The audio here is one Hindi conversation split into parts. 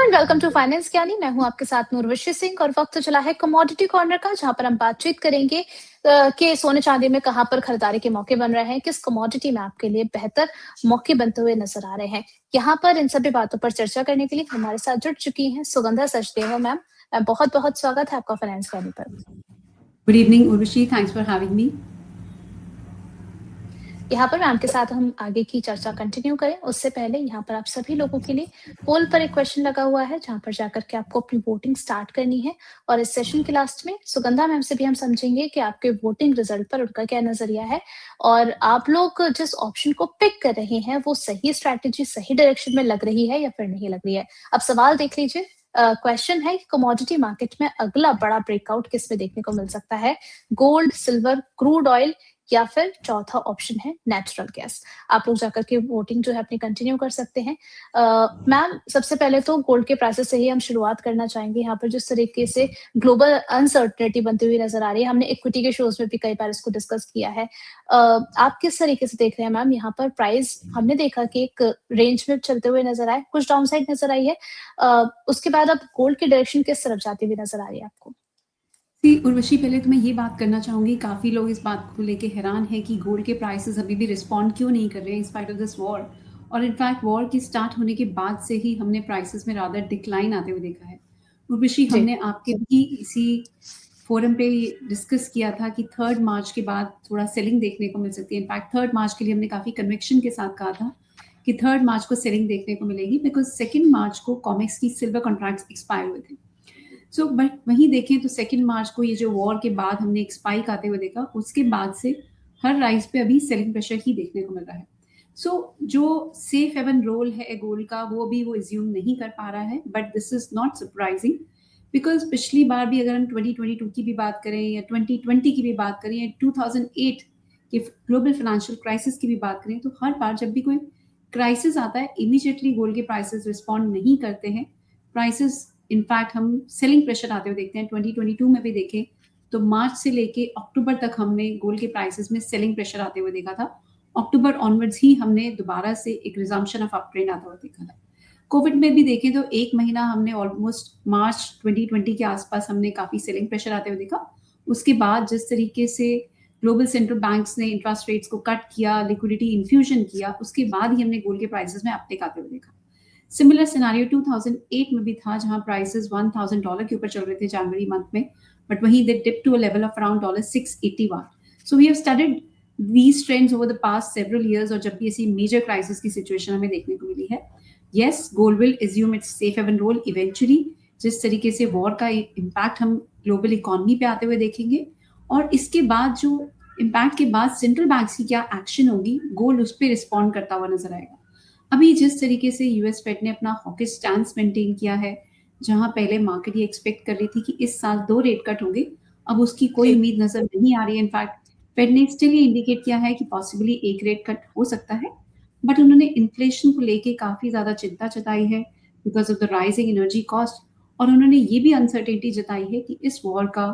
एंड वेलकम टू फाइनेंस ज्ञानी। मैं हूं आपके साथ उर्वशी सिंह और वक्त चला है कमोडिटी कॉर्नर का, जहां पर हम बातचीत करेंगे कि सोने चांदी में कहां पर खरीदारी के मौके बन रहे हैं, किस कमोडिटी में आपके लिए बेहतर मौके बनते हुए नजर आ रहे हैं। यहाँ पर इन सभी बातों पर चर्चा करने के लिए हमारे साथ जुड़ चुकी हैं सुगंधा सचदेवा मैम। बहुत बहुत स्वागत है आपका फाइनेंस ज्ञानी पर। Good evening Urvashi, thanks for having me. यहाँ पर मैम के साथ हम आगे की चर्चा कंटिन्यू करें उससे पहले यहाँ पर आप सभी लोगों के लिए पोल पर एक क्वेश्चन लगा हुआ है, जहाँ पर जाकर के आपको अपनी वोटिंग स्टार्ट करनी है। और इस सेशन के लास्ट में सुगंधा मैम से भी हम समझेंगे कि आपके वोटिंग रिजल्ट पर उनका क्या नजरिया है और आप लोग जिस ऑप्शन को पिक कर रहे हैं वो सही स्ट्रैटेजी, सही डायरेक्शन में लग रही है या फिर नहीं लग रही है। अब सवाल देख लीजिए। क्वेश्चन है कि कमोडिटी मार्केट में अगला बड़ा ब्रेकआउट किस में देखने को मिल सकता है, गोल्ड, सिल्वर, क्रूड ऑयल या फिर चौथा ऑप्शन है नेचुरल गैस। आप लोग जाकर के वोटिंग जो है अपनी कंटिन्यू कर सकते हैं। मैम, सबसे पहले तो गोल्ड के प्राइसेस से ही हम शुरुआत करना चाहेंगे। यहाँ पर जिस तरीके से ग्लोबल अनसर्टेनिटी बनती हुई नजर आ रही है, हमने इक्विटी के शोज में भी कई बार इसको डिस्कस किया है। आप किस तरीके से देख रहे हैं मैम? यहाँ पर प्राइस हमने देखा कि एक रेंज में चलते हुए नजर आए, कुछ डाउन साइड नजर आई है। उसके बाद अब गोल्ड की डायरेक्शन किस तरफ जाती हुई नजर आ रही है आपको? उर्वशी, पहले तो मैं ये बात करना चाहूँगी, काफ़ी लोग इस बात को लेके हैरान है कि गोल्ड के प्राइसेस अभी भी रिस्पॉन्ड क्यों नहीं कर रहे हैं in spite of this war. और इनफैक्ट वॉर की स्टार्ट होने के बाद से ही हमने प्राइसेस में रादर डिक्लाइन आते हुए देखा है। उर्वशी, हमने आपके भी इसी फोरम पे डिस्कस किया था कि 3 मार्च के बाद थोड़ा सेलिंग देखने को मिल सकती है। इनफैक्ट 3 मार्च के लिए हमने काफ़ी कन्विक्शन के साथ कहा था कि 3 मार्च को सेलिंग देखने को मिलेगी, बिकॉज 2 मार्च को कॉमेक्स की सिल्वर कॉन्ट्रैक्ट्स एक्सपायर हुए थे। सो बट वहीं देखें तो 2 मार्च को ये जो वॉर के बाद हमने एक स्पाइक आते हुए देखा, उसके बाद से हर राइस पे अभी सेलिंग प्रेशर ही देखने को मिल रहा है। सो जो सेफ हेवन रोल है गोल्ड का वो अभी वो एज्यूम नहीं कर पा रहा है, but this is not surprising, because पिछली बार भी अगर हम 2022 की भी बात करें या 2020 की भी बात करें या 2008 के ग्लोबल फाइनेंशियल क्राइसिस की भी बात करें, तो हर बार जब भी कोई क्राइसिस आता है इमीडिएटली गोल्ड के प्राइसेस रिस्पॉन्ड नहीं करते हैं। प्राइसेस इनफैक्ट हम सेलिंग प्रेशर आते हुए देखते हैं। 2022 में भी देखें तो मार्च से लेके अक्टूबर तक हमने गोल्ड के प्राइसेस में सेलिंग प्रेशर आते हुए देखा था। अक्टूबर ऑनवर्ड्स ही हमने दोबारा से एक रिजम्पशन ऑफ अप ट्रेंड आता हुआ देखा था। कोविड में भी देखें तो 1 महीना हमने ऑलमोस्ट मार्च 2020 के आसपास हमने काफ़ी सेलिंग प्रेशर आते हुए देखा। उसके बाद जिस तरीके से ग्लोबल सेंट्रल बैंक्स ने इंटरेस्ट रेट्स को कट किया, लिक्विडिटी इन्फ्यूजन किया, उसके बाद ही हमने गोल्ड के प्राइसेस में अपटेक आते हुए देखा। सिमिलर सिनेरियो 2008 में भी था, जहां प्राइसेस $1,000 के ऊपर चल रहे थे जनवरी मंथ में, बट वहीं they dip to a level of around $681। So we have studied these trends over the past several years, और जब भी ऐसी मेजर क्राइसिस की सिचुएशन हमें देखने को मिली है, yes, gold will assume its safe haven role eventually। जिस तरीके से वॉर का इम्पैक्ट हम ग्लोबल इकोनॉमी पे आते हुए देखेंगे, और इसके बाद जो इम्पैक्ट के बाद सेंट्रल बैंक्स की क्या एक्शन होगी, गोल्ड उस पर रिस्पॉन्ड करता हुआ नजर आएगा। अभी जिस तरीके से यूएस फेड ने अपना हॉकिश स्टैंस मेंटेन किया है, जहां पहले मार्केट ये एक्सपेक्ट कर रही थी कि इस साल 2 रेट कट होंगे, अब उसकी कोई उम्मीद नजर नहीं आ रही है। इनफैक्ट फेड ने स्टिल ये इंडिकेट किया है कि पॉसिबली 1 रेट कट हो सकता है, बट उन्होंने इन्फ्लेशन को लेके काफी ज्यादा चिंता जताई है because of the rising energy cost, और उन्होंने ये भी अनसर्टेनिटी जताई है कि इस वॉर का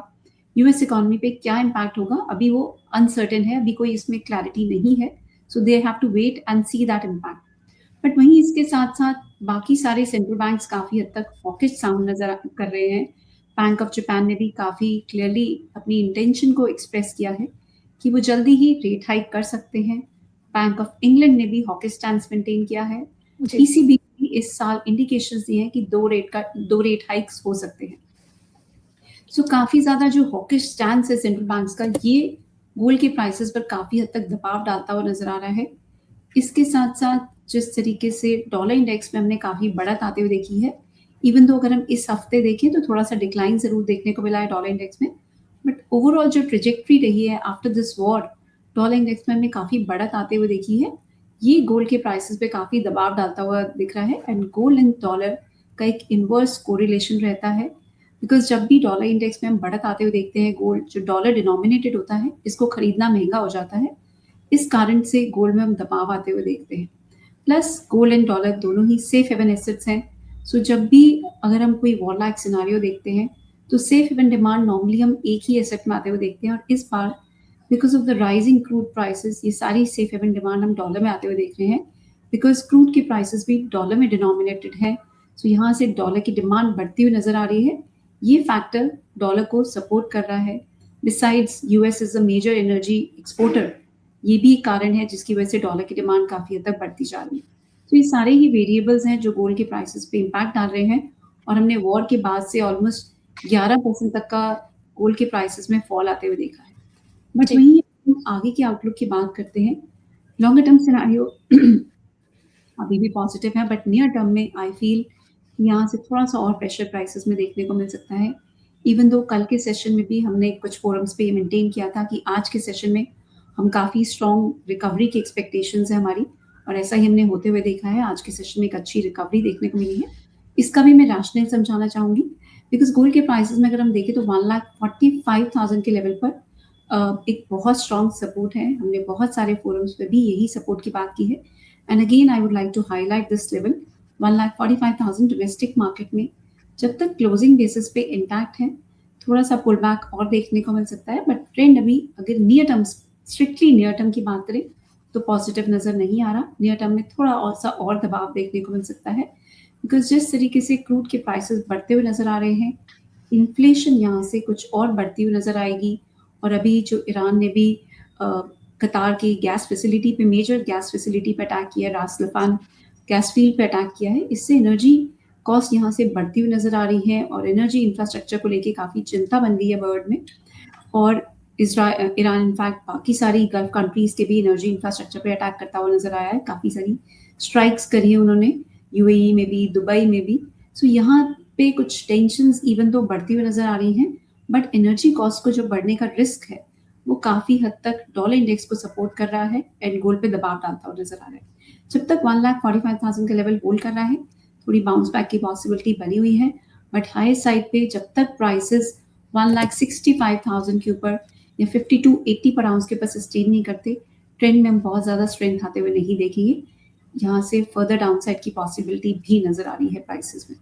यूएस इकोनॉमी पे क्या इम्पैक्ट होगा, अभी वो अनसर्टेन है, अभी कोई इसमें क्लैरिटी नहीं है। So they have to wait and see that impact. But वहीं इसके साथ साथ बाकी सारे सेंट्रल बैंक्स काफी हद तक हॉकिश साउंड नजर कर रहे हैं। बैंक ऑफ जापान ने भी काफी क्लियरली अपनी इंटेंशन को एक्सप्रेस किया है कि वो जल्दी ही रेट हाइक कर सकते हैं। बैंक ऑफ इंग्लैंड ने भी हॉकिश स्टैंस मेंटेन किया है। ईसीबी ने इस साल इंडिकेशंस दिए हैं कि 2 रेट हाइक्स हो सकते हैं। सो काफी ज्यादा जो हॉकिश स्टैंस है सेंट्रल बैंक्स का, ये गोल्ड के प्राइसेस पर काफी हद तक दबाव डालता हुआ नजर आ रहा है। इसके साथ साथ जिस तरीके से डॉलर इंडेक्स में हमने काफी बढ़त आते हुए देखी है, इवन तो अगर हम इस हफ्ते देखें तो थोड़ा सा डिक्लाइन जरूर देखने को मिला है डॉलर इंडेक्स में, बट ओवरऑल जो ट्रेजेक्ट्री रही है after this war, dollar index में हमने काफी बढ़त आते हुए देखी है। ये गोल्ड के प्राइसेस पे काफी दबाव डालता हुआ दिख रहा है, एंड गोल्ड एंड डॉलर का एक इनवर्स कोरिलेशन रहता है, बिकॉज जब भी डॉलर इंडेक्स में हम बढ़त आते हुए देखते हैं, गोल्ड जो डॉलर डिनोमिनेटेड होता है इसको खरीदना महंगा हो जाता है। इस कारण से गोल्ड में हम दबाव आते हुए देखते हैं। प्लस गोल्ड एंड डॉलर दोनों ही सेफ हेवन एसेट्स हैं। सो जब भी अगर हम कोई वॉर लाइक सिनारियो देखते हैं तो सेफ हेवन डिमांड नॉर्मली हम एक ही एसेट में आते हुए देखते हैं, और इस बार because of the rising crude prices ये सारी सेफ हेवन डिमांड हम डॉलर में आते हुए देख रहे हैं, बिकॉज क्रूड के प्राइसेस भी डॉलर में डिनोमिनेटेड है। सो यहाँ से डॉलर की डिमांड बढ़ती हुई नज़र आ रही है। ये फैक्टर डॉलर को सपोर्ट कर रहा है। Besides US is a major energy exporter, ये भी एक कारण है जिसकी वजह से डॉलर की डिमांड काफ़ी हद तक बढ़ती जा रही है। तो ये सारे ही वेरिएबल्स हैं जो गोल्ड के प्राइसेस पे इम्पैक्ट डाल रहे हैं और हमने वॉर के बाद से ऑलमोस्ट 11% तक का गोल्ड के प्राइसेस में फॉल आते हुए देखा है। बट जी। वहीं हम आगे की आउटलुक की बात करते हैं। लॉन्गर टर्म सिनेरियो अभी भी पॉजिटिव है, बट नियर टर्म में आई फील यहाँ से थोड़ा-सा और प्रेशर प्राइसेस में देखने को मिल सकता है। इवन दो कल के सेशन में भी हमने कुछ फोरम्स पे मेंटेन किया था कि आज के सेशन में हम काफ़ी स्ट्रॉन्ग रिकवरी की एक्सपेक्टेशंस है हमारी, और ऐसा ही हमने होते हुए देखा है। आज के सेशन में एक अच्छी रिकवरी देखने को मिली है। इसका भी मैं रैशनल समझाना चाहूँगी, बिकॉज़ गोल्ड के प्राइसेस में अगर हम देखें तो 1,45,000 के लेवल पर एक बहुत स्ट्रॉन्ग सपोर्ट है। हमने बहुत सारे फोरम्स पे भी यही सपोर्ट की बात की है। And again I would like to highlight this level 1,45,000 domestic market में जब तक क्लोजिंग बेसिस पे इंटैक्ट है, थोड़ा-सा पुल बैक और देखने को मिल सकता है, बट ट्रेंड अभी अगर near term, strictly near term की बात करें तो पॉजिटिव नज़र नहीं आ रहा। नियर टर्म में थोड़ा और सा और दबाव देखने को मिल सकता है, बिकॉज़ जिस तरीके से क्रूड के प्राइसेस बढ़ते हुए नज़र आ रहे हैं, इन्फ्लेशन यहाँ से कुछ और बढ़ती हुई नज़र आएगी। और अभी जो ईरान ने भी कतार की गैस फैसिलिटी पे, मेजर गैस फैसिलिटी पे अटैक किया है, रास लफान गैस फील्ड पे अटैक किया है, इससे एनर्जी कॉस्ट यहाँ से बढ़ती हुई नज़र आ रही है और एनर्जी इंफ्रास्ट्रक्चर को लेके काफ़ी चिंता बन गई है वर्ल्ड में। और ईरान इनफैक्ट बाकी सारी गल्फ कंट्रीज़ के भी एनर्जी इंफ्रास्ट्रक्चर पे अटैक करता हुआ नज़र आया है। काफ़ी सारी स्ट्राइक्स करी है उन्होंने, यूएई में भी, दुबई में भी। सो यहाँ पे कुछ टेंशंस इवन तो बढ़ती हुई नज़र आ रही हैं, बट एनर्जी कॉस्ट को जो बढ़ने का रिस्क है, वो काफ़ी हद तक डॉलर इंडेक्स को सपोर्ट कर रहा है एंड गोल्ड पे दबाव डालता हुआ नज़र आ रहा है। जब तक 1,45,000 का लेवल होल्ड कर रहा है, थोड़ी बाउंस बैक की पॉसिबिलिटी बनी हुई है, बट हाई साइड पे जब तक प्राइसेस 1,65,000 के ऊपर या 52-80 पर आउंस के ऊपर सस्टेन नहीं करते, ट्रेंड में हम बहुत ज़्यादा स्ट्रेंथ आते हुए नहीं देखेंगे। यहाँ से फर्दर डाउनसाइड की पॉसिबिलिटी भी नज़र आ रही है प्राइसेस में।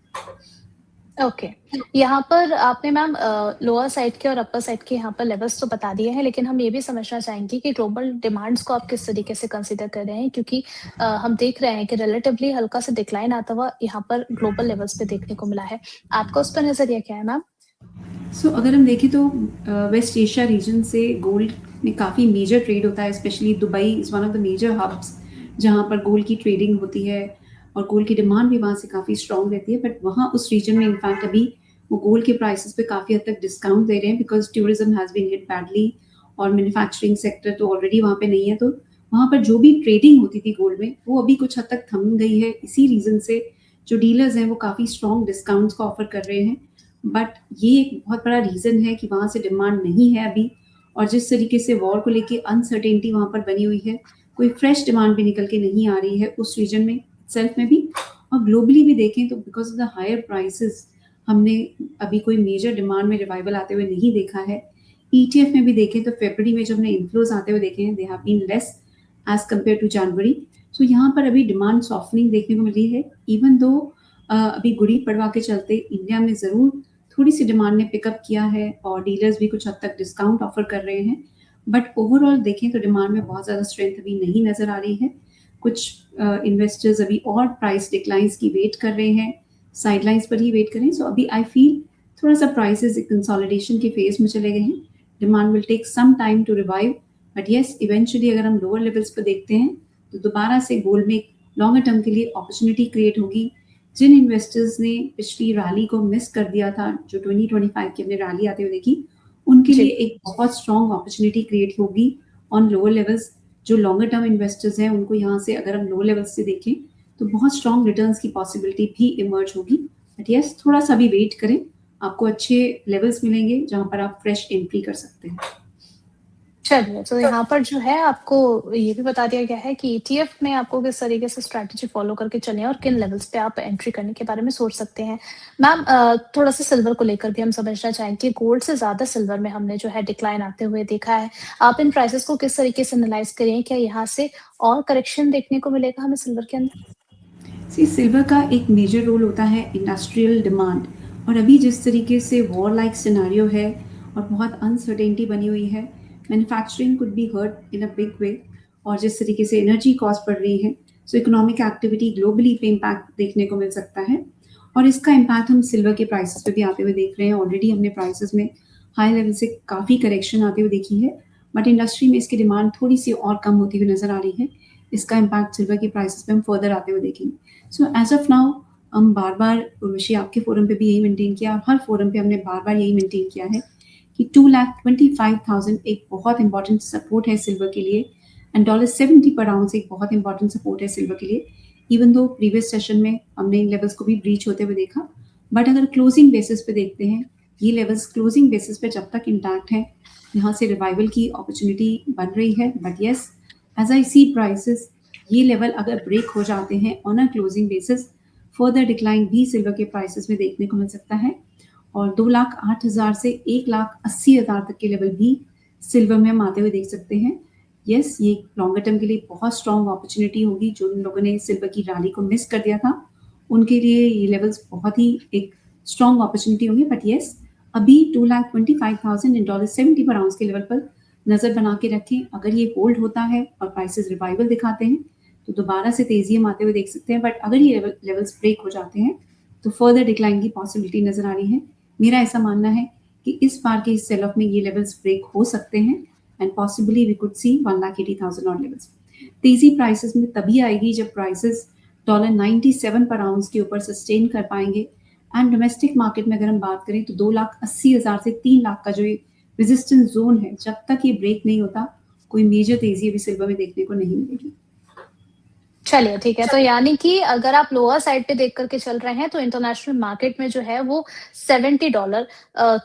ओके। यहाँ पर आपने मैम लोअर साइड के और अपर साइड के यहाँ पर लेवल्स तो बता दिए हैं, लेकिन हम ये भी समझना चाहेंगे कि ग्लोबल डिमांड्स को आप किस तरीके से कंसीडर कर रहे हैं? क्योंकि हम देख रहे हैं कि रिलेटिवली हल्का सा डिक्लाइन आता हुआ यहाँ पर ग्लोबल लेवल्स पे देखने को मिला है। आपका उस पर नज़रिया क्या है मैम? सो अगर हम देखें तो वेस्ट एशिया रीजन से गोल्ड में काफ़ी मेजर ट्रेड होता है, specially Dubai is one of the major hubs जहाँ पर गोल्ड की ट्रेडिंग होती है और गोल्ड की डिमांड भी वहाँ से काफ़ी स्ट्रॉन्ग रहती है। बट वहाँ उस रीजन में इनफैक्ट अभी वो गोल्ड के प्राइसेस पे काफ़ी हद तक डिस्काउंट दे रहे हैं, because tourism has been hit badly और मैन्युफैक्चरिंग सेक्टर तो ऑलरेडी वहाँ पे नहीं है। तो वहाँ पर जो भी ट्रेडिंग होती थी गोल्ड में, वो अभी कुछ हद तक थम गई है। इसी रीज़न से जो डीलर्स हैं वो काफ़ी स्ट्रॉन्ग डिस्काउंट्स को ऑफर कर रहे हैं। बट ये एक बहुत बड़ा रीज़न है कि वहाँ से डिमांड नहीं है अभी, और जिस तरीके से वॉर को लेके अनसर्टेनिटी वहाँ पर बनी हुई है, कोई फ्रेश डिमांड भी निकल के नहीं आ रही है उस रीजन में सेल्फ में भी। और ग्लोबली भी देखें तो because of the higher prices हमने अभी कोई मेजर डिमांड में रिवाइवल आते हुए नहीं देखा है। ईटीएफ में भी देखें तो फरवरी में जब हमने इन्फ्लोज आते हुए देखे हैं, they have been less as compare to January. So यहाँ पर अभी डिमांड सॉफ्टनिंग देखने को मिल रही है, इवन दो अभी गुड़ी पड़वा के चलते इंडिया में ज़रूर थोड़ी सी डिमांड ने पिकअप किया है और डीलर्स भी कुछ हद तक डिस्काउंट ऑफर कर रहे हैं। बट ओवरऑल देखें तो डिमांड में बहुत ज़्यादा स्ट्रेंथ अभी नहीं नज़र आ रही है। कुछ इन्वेस्टर्स अभी और प्राइस डिक्लाइंस की वेट कर रहे हैं, साइडलाइंस पर ही वेट करें। सो अभी आई फील थोड़ा सा प्राइसेस कंसोलिडेशन के फेज में चले गए हैं। Demand will take some time to revive, but yes eventually अगर हम लोअर लेवल्स पर देखते हैं तो दोबारा से गोल्ड में लॉन्गर टर्म के लिए अपॉर्चुनिटी क्रिएट होगी। जिन इन्वेस्टर्स ने पिछली रैली को मिस कर दिया था, जो 2025 की हमने रैली आते हुए देखी, उनके लिए एक बहुत स्ट्रॉन्ग अपॉर्चुनिटी क्रिएट होगी ऑन लोअर लेवल्स। जो लॉन्गर टर्म इन्वेस्टर्स हैं उनको यहाँ से अगर हम लोअर लेवल्स से देखें तो बहुत स्ट्रॉन्ग रिटर्न्स की पॉसिबिलिटी भी इमर्ज होगी। बट यस थोड़ा सा भी वेट करें, आपको अच्छे लेवल्स मिलेंगे जहाँ पर आप फ्रेश एंट्री कर सकते हैं। चलिए, तो यहाँ पर जो है आपको ये भी बता दिया गया है कि ईटीएफ में आपको किस तरीके से स्ट्रैटेजी फॉलो करके चलें और किन लेवल्स पे आप एंट्री करने के बारे में सोच सकते हैं। मैम थोड़ा सा सिल्वर को लेकर भी हम समझना चाहेंगे, गोल्ड से ज़्यादा सिल्वर में हमने जो है डिक्लाइन आते हुए देखा है। आप इन प्राइसेस को किस तरीके से एनालाइज़ करें? क्या यहाँ से और करेक्शन देखने को मिलेगा हमें सिल्वर के अंदर? सी सिल्वर का एक मेजर रोल होता है इंडस्ट्रियल डिमांड, और अभी जिस तरीके से वॉर लाइक सिनेरियो है और बहुत अनसर्टेनिटी बनी हुई है, manufacturing could be hurt in a big way. और जिस तरीके से एनर्जी कॉस्ट बढ़ रही है, सो इकोनॉमिक एक्टिविटी ग्लोबली पे इम्पैक्ट देखने को मिल सकता है। और इसका इम्पैक्ट हम सिल्वर के प्राइसेस पे भी आते हुए देख रहे हैं। ऑलरेडी हमने प्राइसेस में हाई लेवल से काफ़ी करेक्शन आते हुए देखी है, बट इंडस्ट्री में इसकी डिमांड थोड़ी सी और कम होती हुई नज़र आ रही है। इसका इम्पैक्ट सिल्वर की प्राइसेस पे हम फर्दर आते हुए देखेंगे। सो एज ऑफ नाउ हम बार-बार, उर्वशी आपके फोरम पे भी यही मेंटेन किया और हर फोरम पे हमने बार-बार यही मेंटेन किया है कि 2,25,000 एक बहुत इंपॉर्टेंट सपोर्ट है सिल्वर के लिए, एंड $70 पर आउंस एक बहुत इंपॉर्टेंट सपोर्ट है सिल्वर के लिए। इवन दो प्रीवियस सेशन में हमने इन लेवल्स को भी ब्रीच होते हुए देखा, बट अगर क्लोजिंग बेसिस पे देखते हैं, ये लेवल्स क्लोजिंग बेसिस पे जब तक इंटैक्ट है, यहाँ से रिवाइवल की अपॉर्चुनिटी बन रही है। But yes, as I see prices, ये लेवल अगर ब्रेक हो जाते हैं on a closing basis, further decline भी सिल्वर के प्राइसेस में देखने को मिल सकता है, और 2,08,000 से 1,80,000 तक के लेवल भी सिल्वर में हम आते हुए देख सकते हैं। यस, ये लॉन्गर टर्म के लिए बहुत स्ट्रॉन्ग अपॉर्चुनिटी होगी। जो उन लोगों ने सिल्वर की रैली को मिस कर दिया था, उनके लिए ये लेवल्स बहुत ही एक स्ट्रॉन्ग अपॉर्चुनिटी होंगे। बट येस, अभी 2,25,000 इन $70 पर आउंस के लेवल पर नज़र बना के रखें। अगर ये होल्ड होता है और प्राइसेस रिवाइवल दिखाते हैं, तो दोबारा से तेजी हम आते हुए देख सकते हैं। बट अगर ये लेवल्स ब्रेक हो जाते हैं, तो फर्दर डिक्लाइन की पॉसिबिलिटी नज़र आ रही है। मेरा ऐसा मानना है कि इस बार के इस सेल ऑफ में ये लेवल्स ब्रेक हो सकते हैं, and possibly we could see 1,80,000 और लेवल्स। तेजी प्राइसेस में तभी आएगी जब प्राइसेस $97 पर आउंस के ऊपर सस्टेन कर पाएंगे। एंड डोमेस्टिक मार्केट में अगर हम बात करें, तो 2,80,000 से 3 लाख का जो ये रेजिस्टेंस जोन है, जब तक ये ब्रेक नहीं होता, कोई मेजर तेजी अभी सिल्वर में देखने को नहीं मिलेगी। चलिए ठीक है, तो यानी कि अगर आप लोअर साइड पे देख करके चल रहे हैं, तो इंटरनेशनल मार्केट में जो है वो $70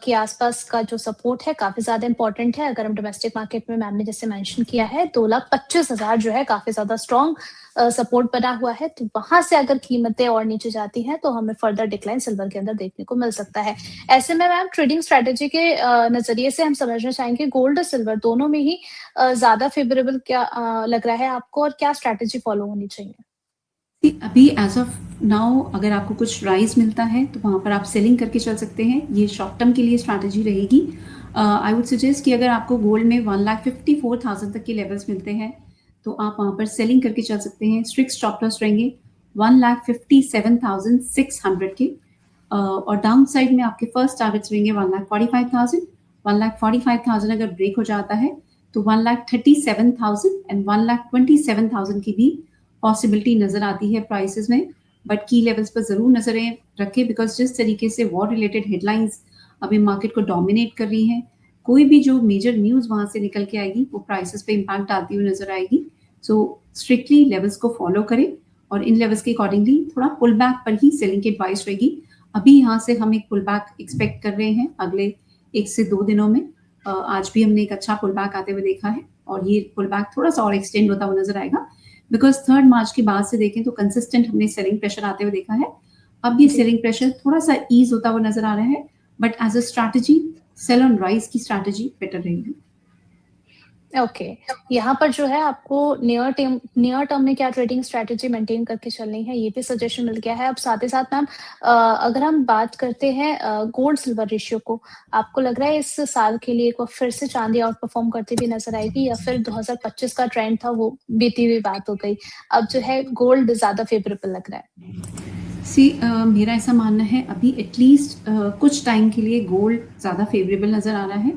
के आसपास का जो सपोर्ट है काफ़ी ज़्यादा इम्पोर्टेंट है। अगर हम डोमेस्टिक मार्केट में, मैम ने जैसे मेंशन किया है, 2,25,000 जो है काफ़ी ज़्यादा स्ट्रॉन्ग सपोर्ट बना हुआ है। तो वहाँ से अगर कीमतें और नीचे जाती हैं, तो हमें फर्दर डिक्लाइन सिल्वर के अंदर देखने को मिल सकता है। ऐसे में मैम ट्रेडिंग स्ट्रैटेजी के नज़रिए से हम समझना चाहेंगे, गोल्ड और सिल्वर दोनों में ही ज़्यादा फेवरेबल क्या लग रहा है आपको, और क्या स्ट्रैटेजी फॉलो होनी चाहिए? अभी एज ऑफ नाउ अगर आपको कुछ राइज मिलता है, तो वहाँ पर आप सेलिंग करके चल सकते हैं। ये शॉर्ट टर्म के लिए स्ट्रैटेजी रहेगी। आई वुड सजेस्ट कि अगर आपको गोल्ड में 1,54,000 तक के लेवल्स मिलते हैं, तो आप वहाँ पर सेलिंग करके चल सकते हैं। स्ट्रिक्ट स्टॉप लॉस रहेंगे 1,57,600 के, और डाउन साइड में आपके फर्स्ट टारगेट्स रहेंगे 1,45,000। 1,45,000 अगर ब्रेक हो जाता है, तो 1,37,000 एंड 1,27,000 की भी पॉसिबिलिटी नज़र आती है प्राइसेस में। बट की लेवल्स पर ज़रूर नज़रें रखें, बिकॉज जिस तरीके से वॉर रिलेटेड हेडलाइंस अभी मार्केट को डोमिनेट कर रही हैं, कोई भी जो मेजर न्यूज़ वहाँ से निकल के आएगी, वो प्राइसेस पे इम्पैक्ट आती हुई नज़र आएगी। सो स्ट्रिक्टली लेवल्स को फॉलो करें, और इन लेवल्स के अकॉर्डिंगली थोड़ा पुल बैक पर ही सेलिंग की एडवाइस रहेगी। अभी यहाँ से हम एक पुल बैक एक्सपेक्ट कर रहे हैं अगले 1 से 2 दिनों में। आज भी हमने एक अच्छा पुल बैक आते हुए देखा है, और ये पुल बैक थोड़ा सा और एक्सटेंड होता हुआ नजर आएगा, बिकॉज 3 मार्च के बाद से देखें तो कंसिस्टेंट हमने सेलिंग प्रेशर आते हुए देखा है। अब ये सेलिंग प्रेशर थोड़ा सा ईज होता हुआ नजर आ रहा है, but as a strategy sell on rise की स्ट्रैटेजी बेटर रहेगी। ओके, यहाँ पर जो है आपको नियर टर्म में क्या ट्रेडिंग स्ट्रैटेजी मेंटेन करके चलनी है, ये भी सजेशन मिल गया है। अब साथ ही साथ मैम अगर हम बात करते हैं गोल्ड सिल्वर रेशियो को, आपको लग रहा है इस साल के लिए को फिर से चांदी आउट परफॉर्म करती हुई नजर आएगी, या फिर 2025 का ट्रेंड था वो बीती हुई बात हो गई, अब जो है गोल्ड ज्यादा फेवरेबल लग रहा है? मेरा ऐसा मानना है अभी एटलीस्ट कुछ टाइम के लिए गोल्ड ज़्यादा फेवरेबल नज़र आ रहा है,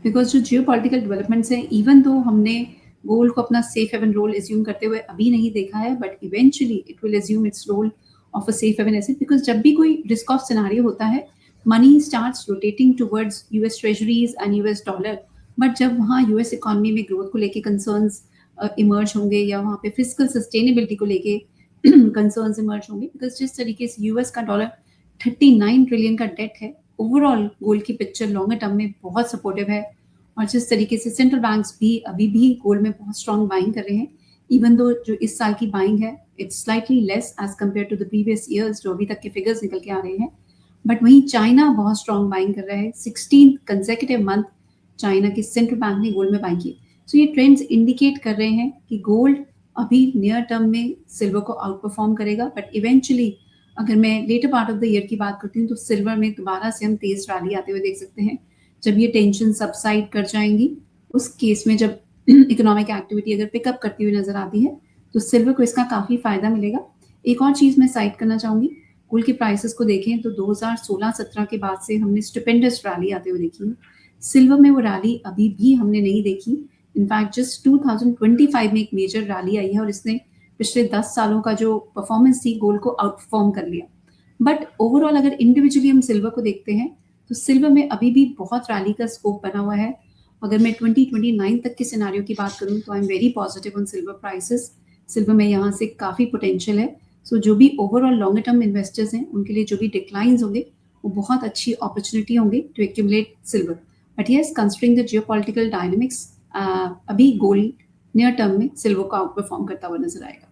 बिकॉज जो जियो पॉलिटिकल डेवलपमेंट्स हैं, इवन दो हमने गोल्ड को अपना सेफ हेवन रोल एज्यूम करते हुए अभी नहीं देखा है, but eventually it will assume its role of a safe haven asset, because जब भी कोई रिस्क ऑफ सिनारियो होता है, money starts rotating towards US treasuries and US dollar. But जब वहाँ यूएस इकोनॉमी में ग्रोथ को लेके कंसर्न्स इमर्ज होंगे, या वहाँ पे फिजिकल सस्टेनेबिलिटी को लेके कंसर्न्स इमर्ज होंगे, बिकॉज जिस तरीके से यूएस का डॉलर 39 ट्रिलियन का डेट है, ओवरऑल गोल्ड की पिक्चर लॉन्गर टर्म में बहुत सपोर्टिव है। और जिस तरीके से सेंट्रल बैंक्स भी अभी भी गोल्ड में बहुत स्ट्रॉन्ग बाइंग कर रहे हैं, इवन दो जो इस साल की बाइंग है it's slightly less as compare to the previous years, जो अभी तक के फिगर्स निकल के आ रहे हैं। बट वहीं चाइना बहुत स्ट्रॉन्ग बाइंग कर रहा है, 16 कंसेक्यूटिव मंथ चाइना के सेंट्रल बैंक ने गोल्ड में बाइंग की। सो ये ट्रेंड्स इंडिकेट कर रहे हैं कि गोल्ड अभी नियर टर्म में सिल्वर को आउट परफॉर्म करेगा, बट इवेंचुअली अगर मैं later part of the year की बात करती हूँ, तो सिल्वर में दोबारा से हम तेज रैली आते हुए देख सकते हैं, जब ये टेंशन सबसाइड कर जाएंगी। उस केस में जब इकोनॉमिक एक्टिविटी अगर पिकअप करती हुई नजर आती है, तो सिल्वर को इसका काफ़ी फायदा मिलेगा। एक और चीज़ मैं साइड करना चाहूँगी गोल्ड के प्राइसेस को देखें तो 2016-17 के बाद से हमने स्टुपेंडस रैली आते हुए देखी है। सिल्वर में वो रैली अभी भी हमने नहीं देखी। इनफैक्ट जस्ट 2025 में एक मेजर रैली आई है और इसने पिछले 10 सालों का जो परफॉर्मेंस थी गोल्ड को आउटपरफॉर्म कर लिया। बट ओवरऑल अगर इंडिविजुअली हम सिल्वर को देखते हैं तो सिल्वर में अभी भी बहुत रैली का स्कोप बना हुआ है। अगर मैं 2029 तक के सिनेरियो की बात करूं तो I am very positive on silver prices. Silver में यहाँ से काफ़ी पोटेंशियल है। सो जो भी ओवरऑल लॉन्ग टर्म इन्वेस्टर्स हैं उनके लिए जो भी डिक्लाइंस होंगे वो बहुत अच्छी अपॉर्चुनिटी होंगे to accumulate silver. But yes, considering the geopolitical dynamics, अभी गोल्ड नियर टर्म में सिल्वर को आउट परफॉर्म करता हुआ नजर आएगा।